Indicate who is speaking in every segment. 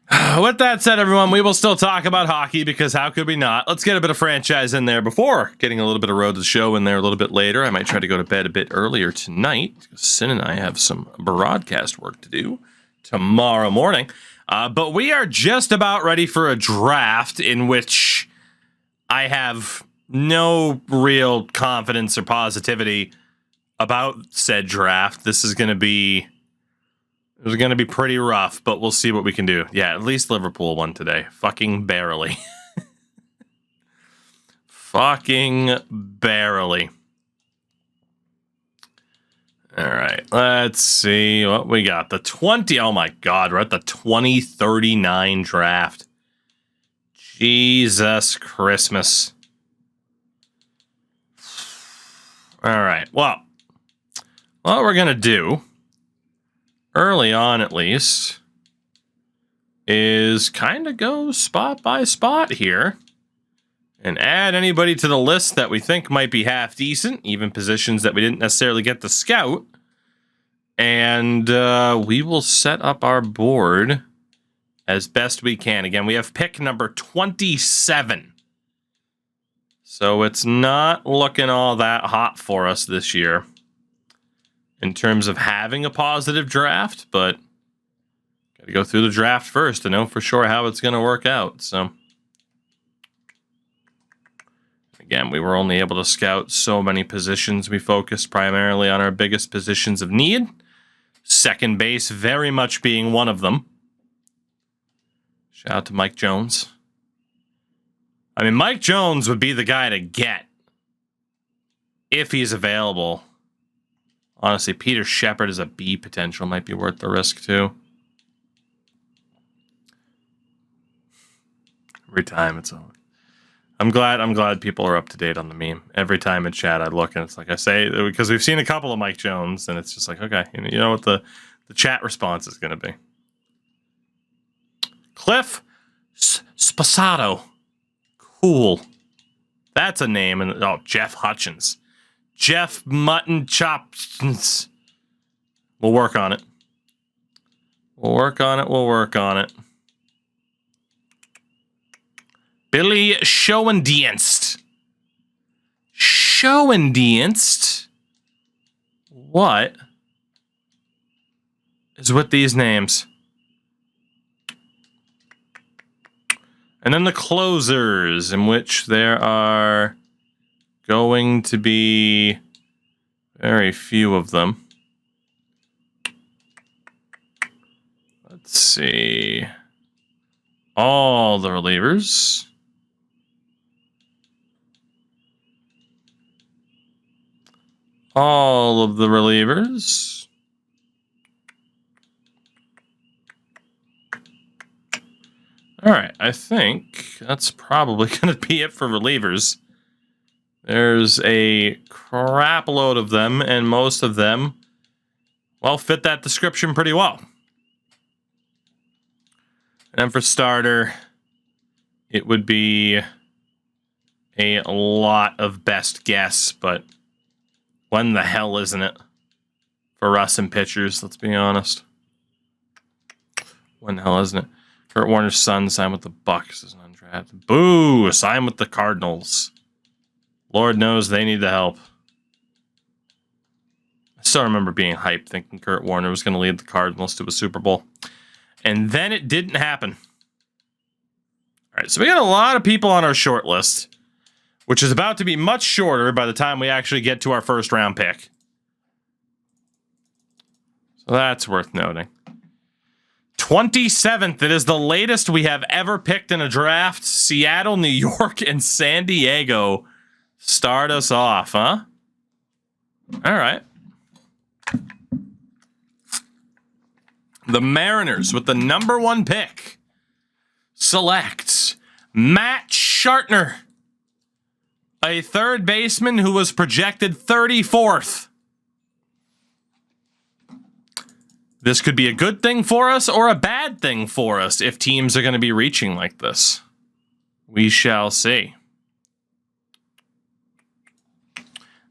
Speaker 1: With that said, everyone, we will still talk about hockey because how could we not? Let's get a bit of franchise in there before getting a little bit of road to the show in there a little bit later. I might try to go to bed a bit earlier tonight. Sin and I have some broadcast work to do tomorrow morning. But we are just about ready for a draft in which I have no real confidence or positivity about said draft. This is going to be pretty rough, but we'll see what we can do. Yeah, at least Liverpool won today. Fucking barely. Fucking barely. All right, let's see what we got. Oh my God, we're at the 2039 draft. Jesus Christmas. All right, well, what we're going to do, early on at least, is kind of go spot by spot here and add anybody to the list that we think might be half decent, even positions that we didn't necessarily get to scout. And we will set up our board as best we can. Again, we have pick number 27. So it's not looking all that hot for us this year in terms of having a positive draft, but got to go through the draft first to know for sure how it's going to work out. So again, we were only able to scout so many positions. We focused primarily on our biggest positions of need. Second base very much being one of them. Shout out to Mike Jones. I mean, Mike Jones would be the guy to get if he's available. Honestly, Peter Shepard is a B potential. Might be worth the risk, too. Every time it's on. I'm glad people are up to date on the meme. Every time in chat I look and it's like I say, because we've seen a couple of Mike Jones, and it's just like, okay, you know what the chat response is going to be. Cliff Spasato. Cool. That's a name. And oh, Jeff Hutchins. Jeff Mutton Chops. We'll work on it. We'll work on it. Billy Schoendienst. Schoendienst? What is with these names? And then the closers, in which there are going to be very few of them. Let's see. All the relievers. All of the relievers. All right, I think that's probably going to be it for relievers. There's a crap load of them, and most of them, well, fit that description pretty well. And then for starter, it would be a lot of best guess, but when the hell isn't it for us and pitchers, let's be honest. When the hell isn't it? Kurt Warner's son signed with the Bucks as an undrafted. Boo! Signed with the Cardinals. Lord knows they need the help. I still remember being hyped, thinking Kurt Warner was going to lead the Cardinals to a Super Bowl. And then it didn't happen. All right, so we got a lot of people on our short list, which is about to be much shorter by the time we actually get to our first round pick. So that's worth noting. 27th, it is the latest we have ever picked in a draft. Seattle, New York, and San Diego start us off, huh? All right. The Mariners, with the number 1 pick, select Matt Shartner, a third baseman who was projected 34th. This could be a good thing for us or a bad thing for us if teams are going to be reaching like this. We shall see.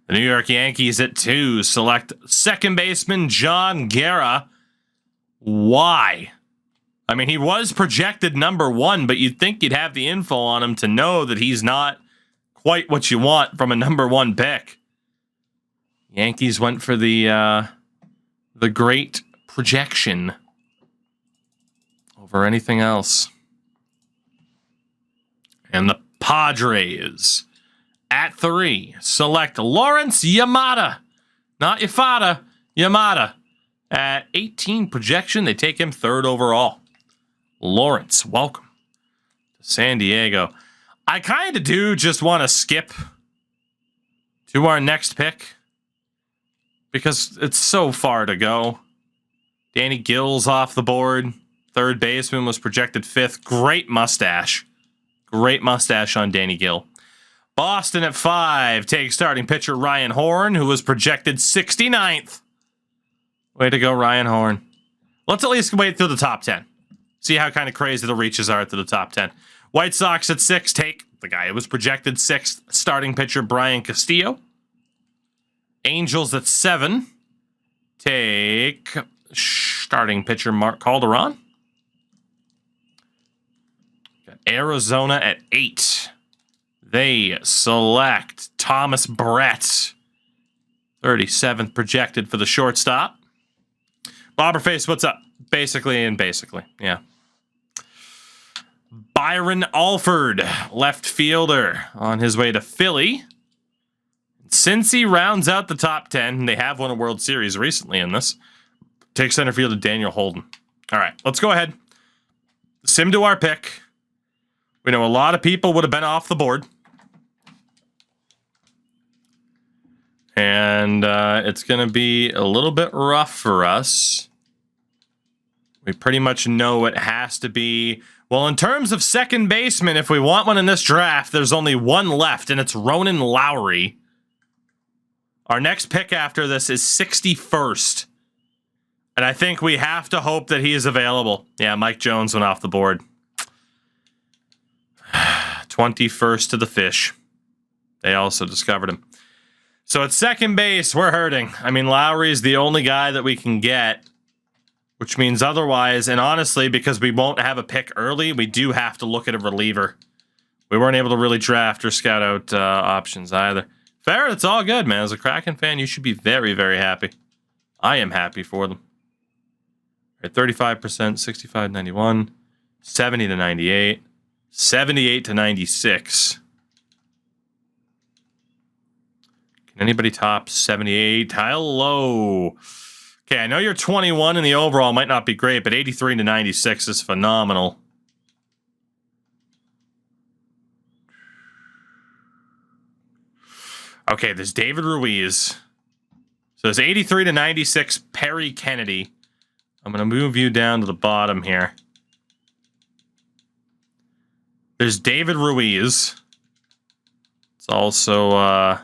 Speaker 1: The New York Yankees at 2 select second baseman John Guerra. Why? I mean, he was projected number 1, but you'd think you'd have the info on him to know that he's not quite what you want from a number 1 pick. Yankees went for the great projection over anything else. And the Padres at 3 select Lawrence Yamada. Not Yafada, Yamada. At 18 projection, they take him 3rd overall. Lawrence, welcome to San Diego. I kind of do just want to skip to our next pick because it's so far to go. Danny Gill's off the board. 3rd baseman was projected 5th. Great mustache. Great mustache on Danny Gill. Boston at 5 takes starting pitcher Ryan Horn, who was projected 69th. Way to go, Ryan Horn. Let's at least wait through the top 10. See how kind of crazy the reaches are to the top 10. White Sox at 6 take the guy who was projected 6th, starting pitcher Brian Castillo. Angels at 7 take starting pitcher Mark Calderon. Got Arizona at 8. They select Thomas Brett, 37th projected for the shortstop. Bobberface, what's up? Basically, yeah. Byron Alford, left fielder, on his way to Philly. Since he rounds out the top 10, they have won a World Series recently in this. Take center fielder Daniel Holden. All right, let's go ahead. Sim to our pick. We know a lot of people would have been off the board. And it's going to be a little bit rough for us. We pretty much know it has to be. Well, in terms of second baseman, if we want one in this draft, there's only one left, and it's Ronan Lowry. Our next pick after this is 61st. And I think we have to hope that he is available. Yeah, Mike Jones went off the board. 21st to the Fish. They also discovered him. So at second base, we're hurting. I mean, Lowry's the only guy that we can get, which means otherwise, and honestly, because we won't have a pick early, we do have to look at a reliever. We weren't able to really draft or scout out options either. Fair, it's all good, man. As a Kraken fan, you should be very, very happy. I am happy for them. At 35%, 65 to 91, 70 to 98, 78 to 96. Can anybody top 78? Hello. Okay, I know you're 21 and the overall might not be great, but 83 to 96 is phenomenal. Okay, there's David Ruiz. So there's 83 to 96, Perry Kennedy. I'm going to move you down to the bottom here. There's David Ruiz. It's also...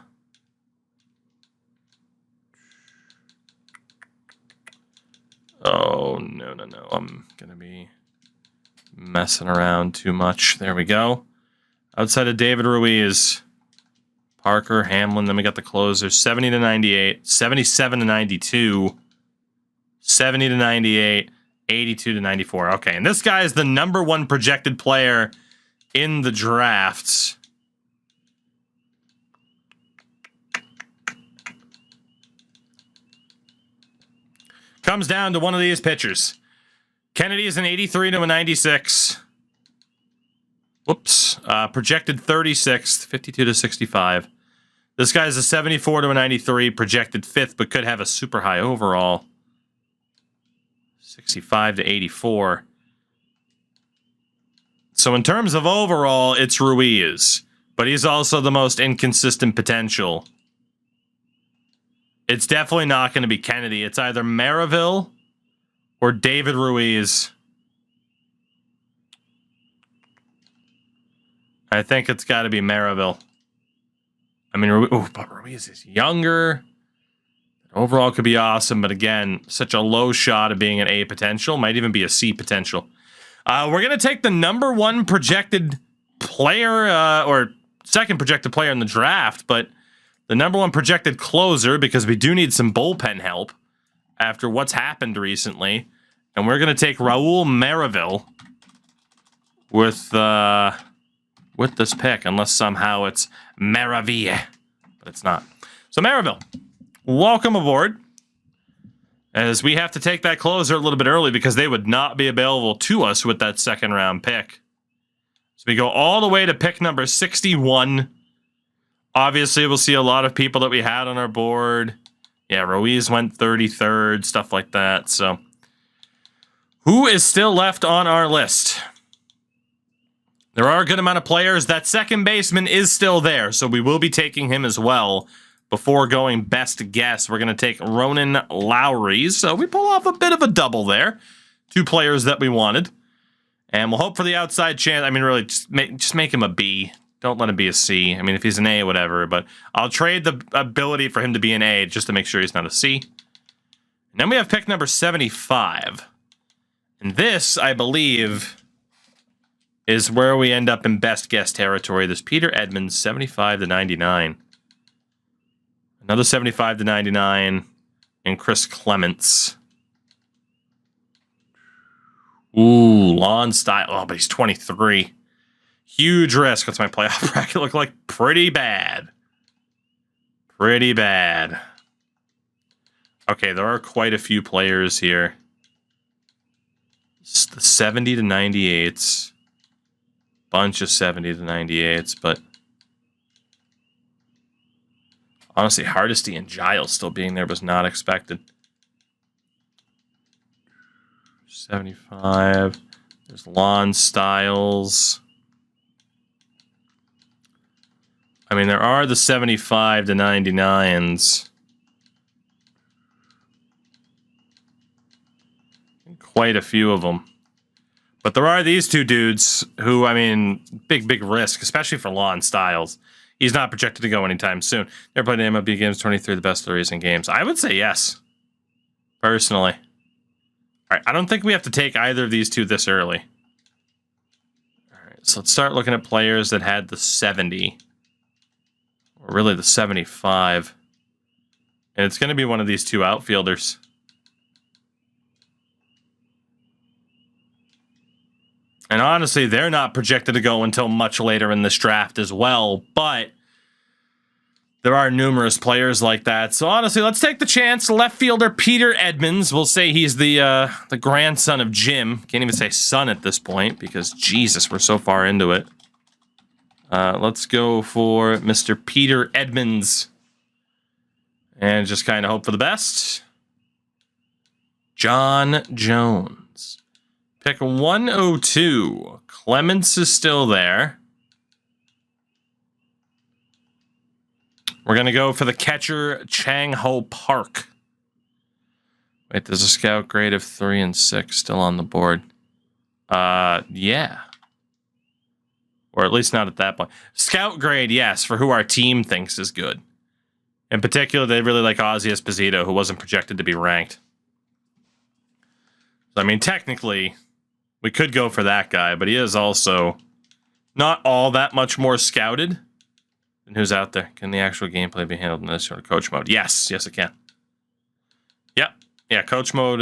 Speaker 1: Oh, no. I'm going to be messing around too much. There we go. Outside of David Ruiz, Parker, Hamlin, then we got the closers. 70 to 98, 77 to 92, 70 to 98, 82 to 94. Okay, and this guy is the number 1 projected player in the drafts. Comes down to one of these pitchers. Kennedy is an 83 to a 96. Whoops. Projected 36th, 52 to 65. This guy's a 74 to a 93, projected 5th, but could have a super high overall. 65 to 84. So in terms of overall, it's Ruiz, but he's also the most inconsistent potential. It's definitely not going to be Kennedy. It's either Maraville or David Ruiz. I think it's got to be Maraville. I mean, but Ruiz is younger. Overall could be awesome, but again, such a low shot of being an A potential. Might even be a C potential. We're going to take the number 1 projected player, or second projected player in the draft, but the number 1 projected closer, because we do need some bullpen help after what's happened recently. And we're going to take Raul Maraville with this pick, unless somehow it's Maraville. But it's not. So Maraville, welcome aboard. As we have to take that closer a little bit early because they would not be available to us with that second round pick. So we go all the way to pick number 61. Obviously, we'll see a lot of people that we had on our board. Yeah, Ruiz went 33rd, stuff like that. So who is still left on our list? There are a good amount of players. That second baseman is still there, so we will be taking him as well. Before going best guess, we're going to take Ronan Lowry. So we pull off a bit of a double there. 2 players that we wanted. And we'll hope for the outside chance. I mean, really, just make him a B. Don't let him be a C. I mean, if he's an A, whatever. But I'll trade the ability for him to be an A just to make sure he's not a C. And then we have pick number 75. And this, I believe, is where we end up in best guess territory. This Peter Edmonds, 75 to 99. Another 75 to 99. And Chris Clements. Ooh, Lon Style. Oh, but he's 23. Huge risk. What's my playoff bracket look like? Pretty bad. Pretty bad. Okay, there are quite a few players here. It's the 70 to 98s. Bunch of 70 to 98s, but honestly, Hardesty and Giles still being there was not expected. 75. There's Lon Styles. I mean, there are the 75 to 99s. Quite a few of them. But there are these 2 dudes who, I mean, big risk, especially for Lon Styles. He's not projected to go anytime soon. Never played in MLB games, 23 the best of the recent games. I would say yes, personally. All right, I don't think we have to take either of these 2 this early. All right, so let's start looking at players that had the 70. Or really the 75. And it's going to be one of these 2 outfielders. And honestly, they're not projected to go until much later in this draft as well. But there are numerous players like that. So honestly, let's take the chance. Left fielder Peter Edmonds. We'll say he's the grandson of Jim. Can't even say son at this point because, Jesus, we're so far into it. Let's go for Mr. Peter Edmonds. And just kind of hope for the best. John Jones. Pick 102. Clements is still there. We're going to go for the catcher, Chang Ho Park. Wait, there's a scout grade of 3 and 6 still on the board. Yeah. Or at least not at that point. Scout grade, yes, for who our team thinks is good. In particular, they really like Ozzie Esposito, who wasn't projected to be ranked. So, I mean, technically, we could go for that guy, but he is also not all that much more scouted than who's out there. Can the actual gameplay be handled in this sort of coach mode? Yes, yes, it can. Yep. Yeah, coach mode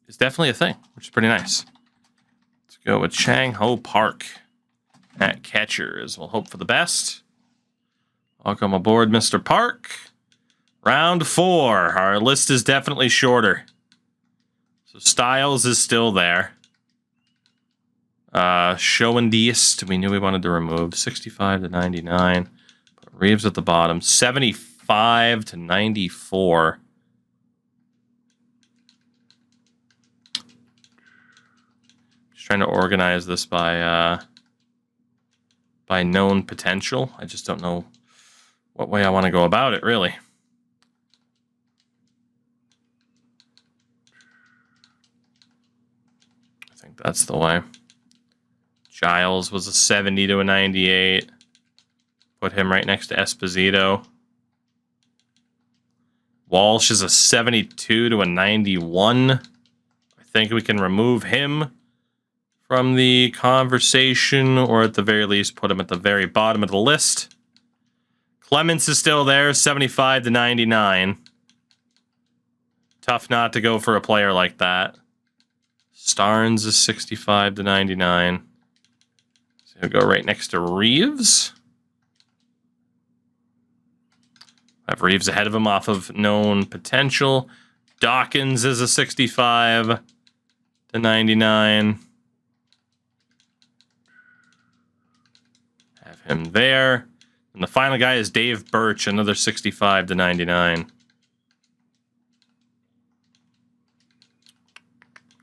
Speaker 1: is definitely a thing, which is pretty nice. Let's go with Chang Ho Park at catchers. We'll hope for the best. Welcome aboard, Mr. Park. Round 4. Our list is definitely shorter. So Styles is still there. Schoendiest, we knew we wanted to remove. 65 to 99. Put Reeves at the bottom. 75 to 94. Just trying to organize this by known potential. I just don't know what way I want to go about it, really. I think that's the way. Giles was a 70 to a 98. Put him right next to Esposito. Walsh is a 72 to a 91. I think we can remove him from the conversation, or at the very least, put him at the very bottom of the list. Clements is still there, 75 to 99. Tough not to go for a player like that. Starnes is 65 to 99. So he'll go right next to Reeves. I have Reeves ahead of him off of known potential. Dawkins is a 65 to 99. Have him there. And the final guy is Dave Birch, another 65 to 99.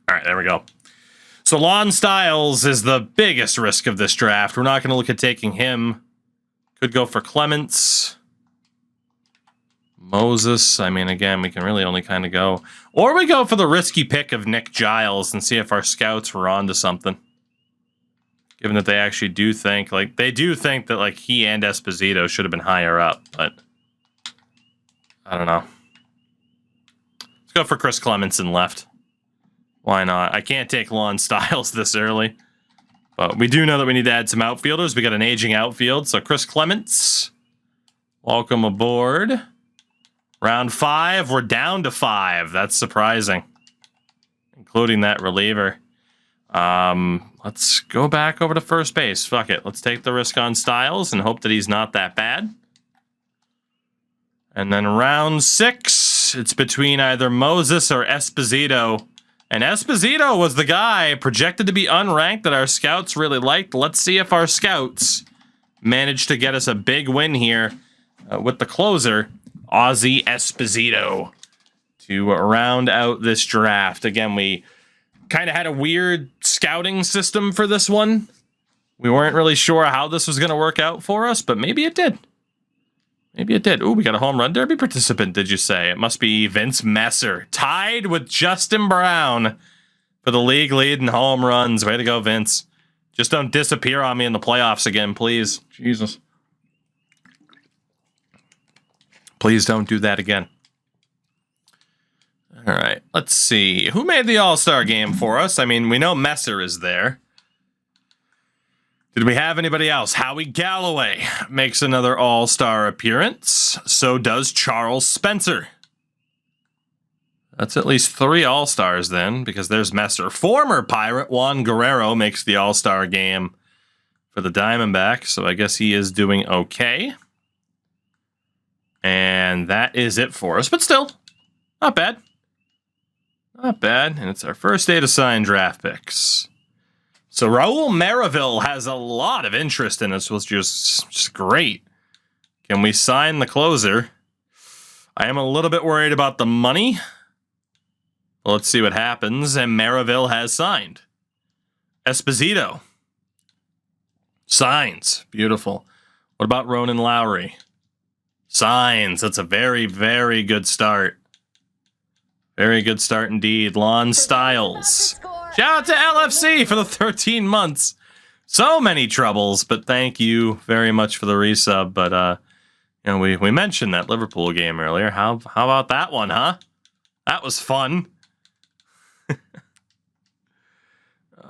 Speaker 1: All right, there we go. So Lon Styles is the biggest risk of this draft. We're not going to look at taking him. Could go for Clements. Moses. I mean, again, we can really only kind of go. Or we go for the risky pick of Nick Giles and see if our scouts were onto something. Given that they actually do think, like, they do think that, like, he and Esposito should have been higher up, but I don't know. Let's go for Chris Clements in left. Why not? I can't take Lon Styles this early, but we do know that we need to add some outfielders. We got an aging outfield, so Chris Clements, welcome aboard. Round 5, we're down to 5. That's surprising, including that reliever. Let's go back over to first base. Fuck it. Let's take the risk on Styles and hope that he's not that bad. And then round 6, it's between either Moses or Esposito. And Esposito was the guy projected to be unranked that our scouts really liked. Let's see if our scouts managed to get us a big win here with the closer, Ozzie Esposito, to round out this draft. Again, we kind of had a weird scouting system for this one. We weren't really sure how this was going to work out for us, but maybe it did. Maybe it did. Ooh, we got a home run derby participant, did you say? It must be Vince Messer, tied with Justin Brown for the league lead in home runs. Way to go, Vince. Just don't disappear on me in the playoffs again, please. Jesus. Please don't do that again. All right, let's see. Who made the All-Star game for us? I mean, we know Messer is there. Did we have anybody else? Howie Galloway makes another All-Star appearance. So does Charles Spencer. That's at least 3 All-Stars then, because there's Messer. Former Pirate Juan Guerrero makes the All-Star game for the Diamondbacks, so I guess he is doing okay. And that is it for us, but still, not bad. Not bad, and it's our first day to sign draft picks. So Raul Maraville has a lot of interest in us, which is just great. Can we sign the closer? I am a little bit worried about the money. Well, let's see what happens, and Maraville has signed. Esposito signs. Beautiful. What about Ronan Lowry? Signs. That's a very, very good start. Very good start indeed. Lon Styles. Shout out to LFC for the 13 months. So many troubles, but thank you very much for the resub. But you know, we mentioned that Liverpool game earlier. How about that one, huh? That was fun.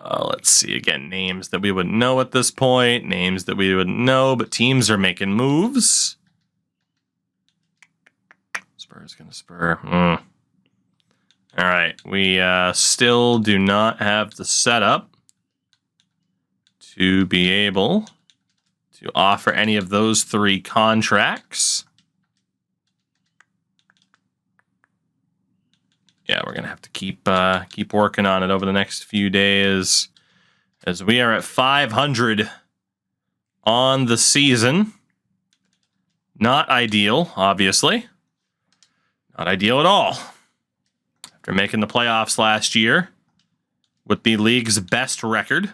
Speaker 1: Let's see again. Names that we wouldn't know at this point. Names that we wouldn't know, but teams are making moves. Spurs gonna spur. All right, we still do not have the setup to be able to offer any of those 3 contracts. Yeah, we're gonna have to keep working on it over the next few days, as we are at 500 on the season. Not ideal, obviously. Not ideal at all. After making the playoffs last year with the league's best record.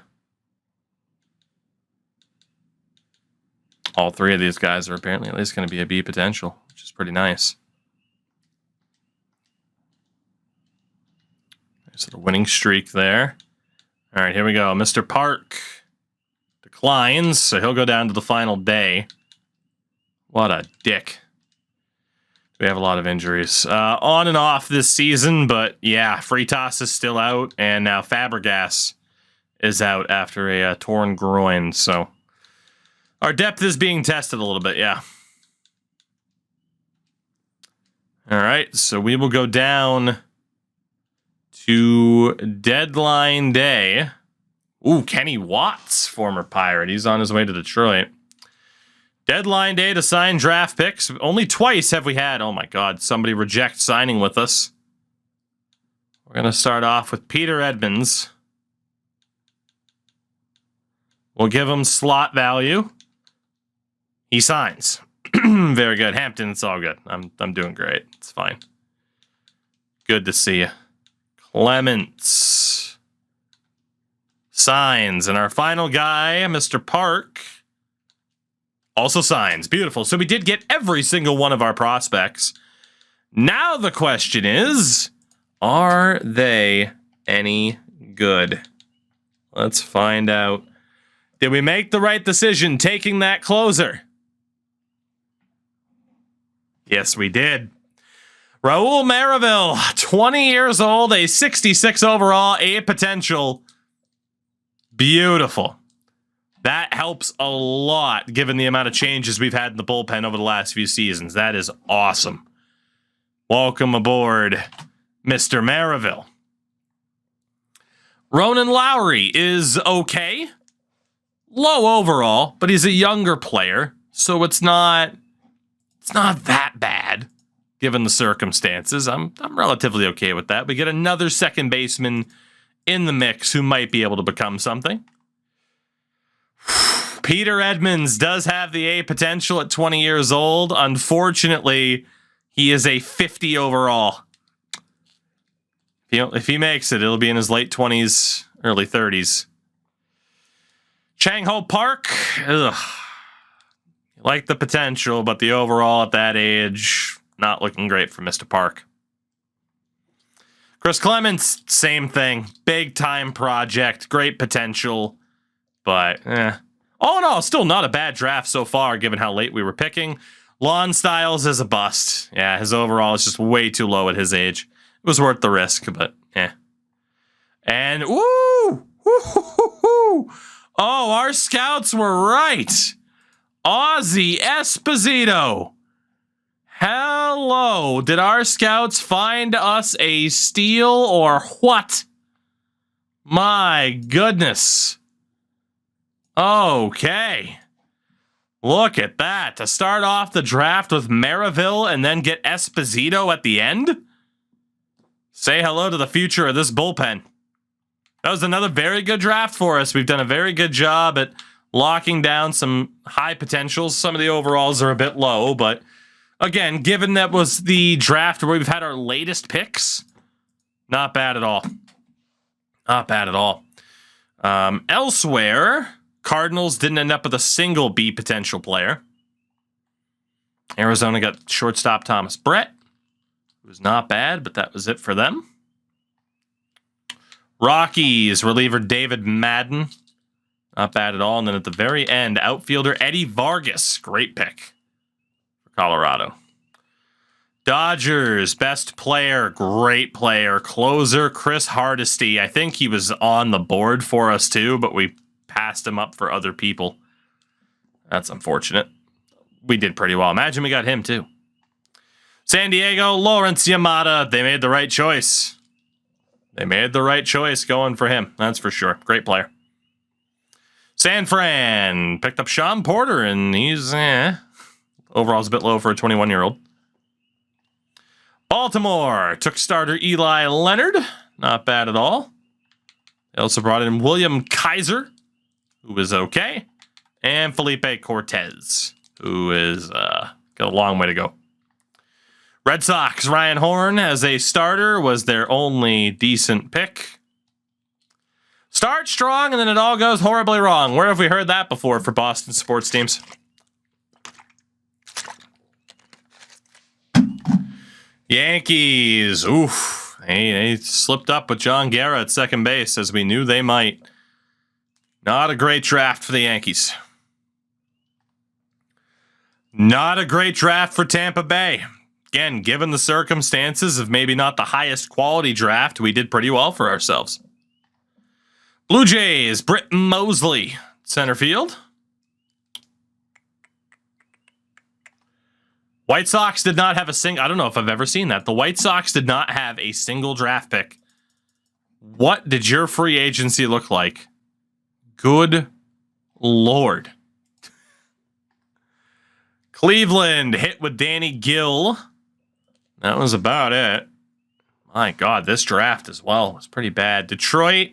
Speaker 1: All 3 of these guys are apparently at least going to be a B potential, which is pretty nice. Nice little winning streak there. All right, here we go. Mr. Park declines, so he'll go down to the final day. What a dick. We have a lot of injuries on and off this season, but yeah, Freitas is still out, and now Fabregas is out after a torn groin, so our depth is being tested a little bit, yeah. All right, so we will go down to deadline day. Ooh, Kenny Watts, former Pirate. He's on his way to Detroit. Deadline day to sign draft picks. Only twice have we had, oh my God, somebody reject signing with us. We're going to start off with Peter Edmonds. We'll give him slot value. He signs. Very good. Hampton, it's all good. I'm doing great. It's fine. Good to see you. Clements signs. And our final guy, Mr. Park, also signs. Beautiful. So we did get every single one of our prospects. Now the question is, are they any good? Let's find out. Did we make the right decision taking that closer? Yes, we did. Raul Maraville, 20 years old, a 66 overall, A potential. Beautiful. That helps a lot given the amount of changes we've had in the bullpen over the last few seasons. That is awesome. Welcome aboard, Mr. Maraville. Ronan Lowry is okay. Low overall, but he's a younger player, so it's not that bad given the circumstances. I'm relatively okay with that. We get another second baseman in the mix who might be able to become something. Peter Edmonds does have the A potential at 20 years old. Unfortunately, he is a 50 overall. If he makes it, it'll be in his late 20s, early 30s. Chang-Ho Park, ugh. Like the potential, but the overall at that age, not looking great for Mr. Park. Chris Clements, same thing. Big time project, great potential, but all in all, still not a bad draft so far, given how late we were picking. Lon Styles is a bust. Yeah, his overall is just way too low at his age. It was worth the risk, but And ooh, oh, our scouts were right. Ozzy Esposito. Hello. Did our scouts find us a steal or what? My goodness. Okay. Look at that. To start off the draft with Maraville and then get Esposito at the end? Say hello to the future of this bullpen. That was another very good draft for us. We've done a very good job at locking down some high potentials. Some of the overalls are a bit low, but again, given that was the draft where we've had our latest picks, not bad at all. Not bad at all. Elsewhere, Cardinals didn't end up with a single B potential player. Arizona got shortstop Thomas Brett. It was not bad, but that was it for them. Rockies reliever David Madden. Not bad at all. And then at the very end, outfielder Eddie Vargas. Great pick for Colorado. Dodgers, best player, great player. Closer, Chris Hardesty. I think he was on the board for us too, but we passed him up for other people. That's unfortunate. We did pretty well. Imagine we got him too. San Diego, Lawrence Yamada. They made the right choice. They made the right choice going for him. That's for sure. Great player. San Fran picked up Sean Porter, and he's overall's a bit low for a 21-year-old. Baltimore took starter Eli Leonard. Not bad at all. They also brought in William Kaiser, who was okay, and Felipe Cortez, who is got a long way to go. Red Sox, Ryan Horn as a starter was their only decent pick. Start strong and then it all goes horribly wrong. Where have we heard that before for Boston sports teams? Yankees, oof. They slipped up with John Guerra at second base as we knew they might. Not a great draft for the Yankees. Not a great draft for Tampa Bay. Again, given the circumstances of maybe not the highest quality draft, we did pretty well for ourselves. Blue Jays, Britt Mosley, center field. White Sox did not have a single... I don't know if I've ever seen that. The White Sox did not have a single draft pick What did your free agency look like? Good Lord. Cleveland hit with Danny Gill. That was about it. My God, this draft as well was pretty bad. Detroit,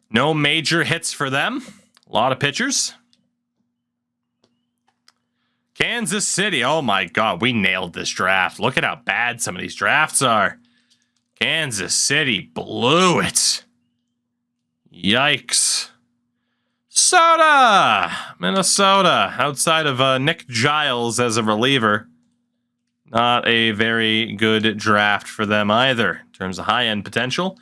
Speaker 1: no major hits for them. A lot of pitchers. Kansas City, oh my God, we nailed this draft. Look at how bad some of these drafts are. Kansas City blew it. Yikes. Minnesota, outside of Nick Giles as a reliever. Not a very good draft for them either, in terms of high-end potential.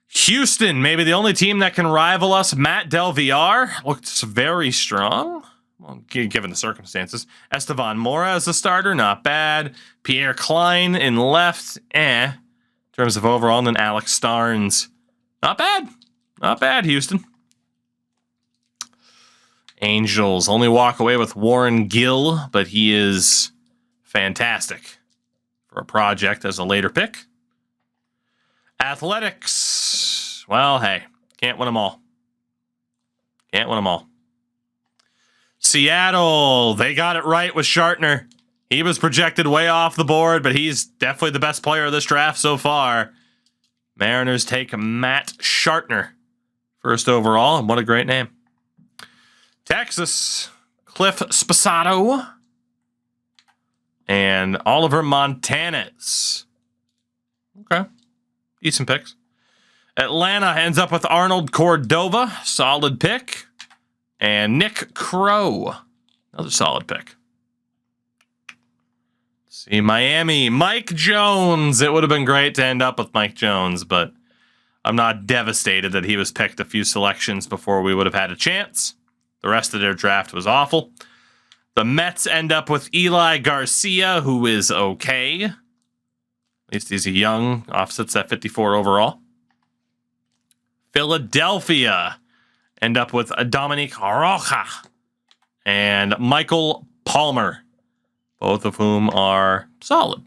Speaker 1: Houston, maybe the only team that can rival us. Matt Del Villar looks very strong, well, given the circumstances. Estevan Mora as a starter, not bad. Pierre Klein in left, in terms of overall. And then Alex Starnes, not bad. Not bad, Houston. Angels only walk away with Warren Gill, but he is fantastic for a project as a later pick. Athletics, well, hey, can't win them all. Can't win them all. Seattle, they got it right with Shartner. He was projected way off the board, but he's definitely the best player of this draft so far. Mariners take Matt Shartner first overall, and what a great name. Texas, Cliff Spasato and Oliver Montanez. Okay, decent picks. Atlanta ends up with Arnold Cordova, solid pick. And Nick Crow, another solid pick. See, Miami, Mike Jones. It would have been great to end up with Mike Jones, but I'm not devastated that he was picked a few selections before we would have had a chance. The rest of their draft was awful. The Mets end up with Eli Garcia, who is okay. At least he's a young, offsets at 54 overall. Philadelphia end up with Dominic Rocha and Michael Palmer, both of whom are solid.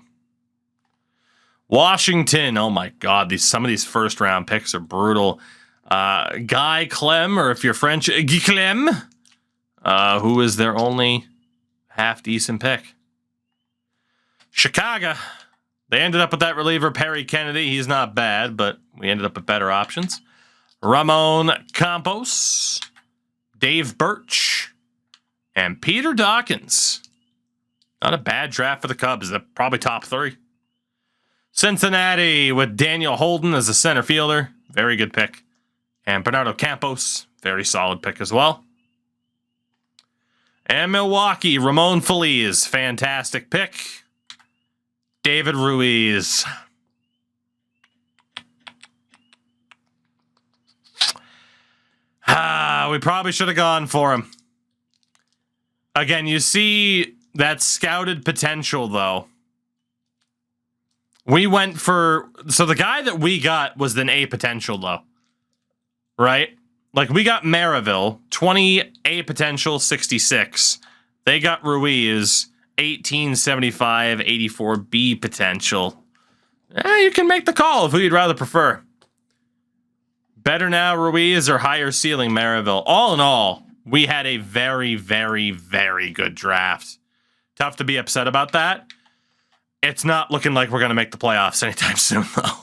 Speaker 1: Washington, oh my God, some of these first round picks are brutal. Guy Clem, or if you're French, Guy Clem, who is their only half decent pick. Chicago, they ended up with that reliever Perry Kennedy. He's not bad, but we ended up with better options. Ramon Campos, Dave Birch, and Peter Dawkins. Not a bad draft for the Cubs. They're probably top 3. Cincinnati with Daniel Holden as a center fielder. Very good pick. And Bernardo Campos, very solid pick as well. And Milwaukee, Ramon Feliz, fantastic pick. David Ruiz. We probably should have gone for him. Again, you see that scouted potential, though. We went for... So the guy that we got was an A potential, though. Right? Like, we got Maraville, 20 A potential, 66. They got Ruiz, 1875, 84 B potential. You can make the call of who you'd rather prefer. Better now, Ruiz, or higher ceiling, Maraville. All in all, we had a very, very, very good draft. Tough to be upset about that. It's not looking like we're going to make the playoffs anytime soon, though.